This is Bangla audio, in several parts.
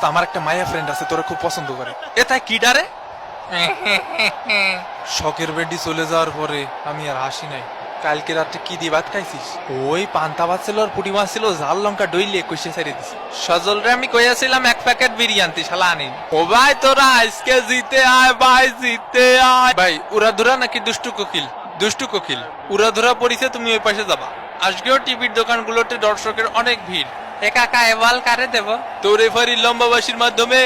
দোস্ত আমার একটা মায়া ফ্রেন্ড আছে তোরা খুব পছন্দ করে। এ তাই কি ডারে? শখের বেডি চলে যাওয়ার পরে আমি আর হাসি নাই। কালকে রাত্রে কি দিয়ে ভাত খাইছিস? ওই পান্তা ভাত ছিল আর পুটি মাছ ছিল, ঝাল লঙ্কা ডইলে কষে ছাড়িয়ে দিছি। সজলরে আমি কইয়াছিলাম এক প্যাকেট বিরিয়ানি, শালা আনিন। ও ভাই তোরা আজকে জিতে আয় ভাই, জিতে আয় ভাই। উড়াধুরা নাকি দুষ্টু কোকিল? দুষ্টু কোকিল উড়াধুরা পড়িছে, তুমি ওই পাশে যাবা। আজকেও টিভির দোকানগুলোতে দর্শকের অনেক ভিড়। এ কাকা এ বল কারে দেব? তো রেফারি লম্বাবাসীর মাধ্যমে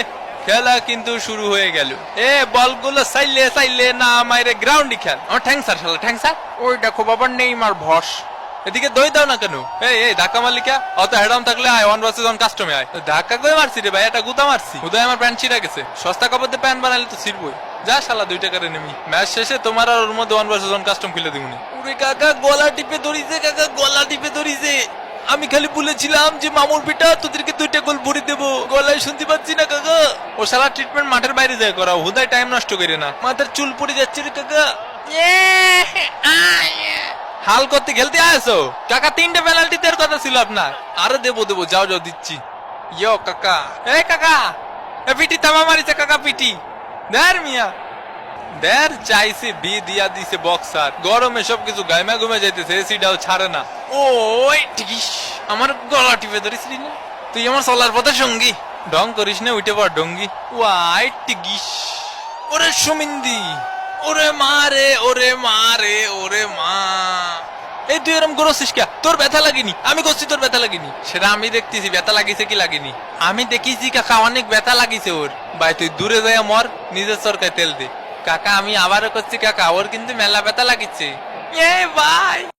খেলা কিন্তু শুরু হয়ে গেল। এ বলগুলো চাইলে চাইলে না মাইরে গ্রাউন্ডই খেল। আমার ঠ্যাং স্যার, শালা ঠ্যাং স্যার। ওই দেখো বাবার নেইমার ভস। এদিকে দই দাও না কেন? এই ধাক্কা মারলিকা অত হেডাম থাকলে আয়, 1 vs 1 কাস্টমে আয়। ধাক্কা কই মারছি রে ভাই? এটা গুতা মারছি। উদয় আমার প্যান্ট ছিঁড়া গেছে। সস্তা কাপড়ে প্যান্ট বানালে তো ছিড়বই। যা শালা 2 টাকার নেমি। ম্যাচ শেষে তোমার আর ওর মধ্যে 1 vs 1 কাস্টম খুলে দিবনি। ওরে কাকা গলা টিপে ধরিছে, কাকা গলা টিপে ধরিছে। আমি খালি বলেছিলাম যে মামুর বেটা তোদেরকে 2টা গোল ভরে দেবো, গলায় শুনতে পাচ্ছি না কাকা। ও শালা ট্রিটমেন্ট মাঠের বাইরে যায় করাও, হুদায় টাইম নষ্ট করে না। মাথার চুল পড়ে যাচ্ছে রে কাকা। হাল করতে খেলতে আসো কাকা? 3টে পেনাল্টি দেওয়ার কথা ছিল আপনার। আরে দেবো দেবো, যাও যাও দিচ্ছি। ইয়ো কাকা, এই কাকা এ পিটি তামা মারিছে কাকা, পিটি দের মিয়া দের চাইছে বি দিয়া দিছে বক্সার। গরমে সবকিছু গাইমা ঘুমে যাইতেছে, এসিটাও ছাড়ে না। ওই টিকিস আমার গলা টিপে ধরিসলি না? তুই আমার চলার পথে সঙ্গী, ঢং করিস না, উঠে পড় ডঙ্গি। ওয়াই টিকিস ওরে সুমিন্দি, ওরে মা রে, ওরে মা রে, ওরে মা। এই তুই এরকম করছিস কে? তোর ব্যথা লাগেনি? আমি করছি তোর ব্যথা লাগেনি? সেটা আমি দেখতেছি ব্যথা লাগিছে কি লাগেনি। আমি দেখেছি কাকা অনেক ব্যথা লাগিছে ওর। ভাই তুই দূরে যাই মর, নিজের সরকার তেল দে। কাকা আমি আবারও করছি কাকা, ওর কিন্তু মেলা ব্যথা লাগিছে। এ ভাই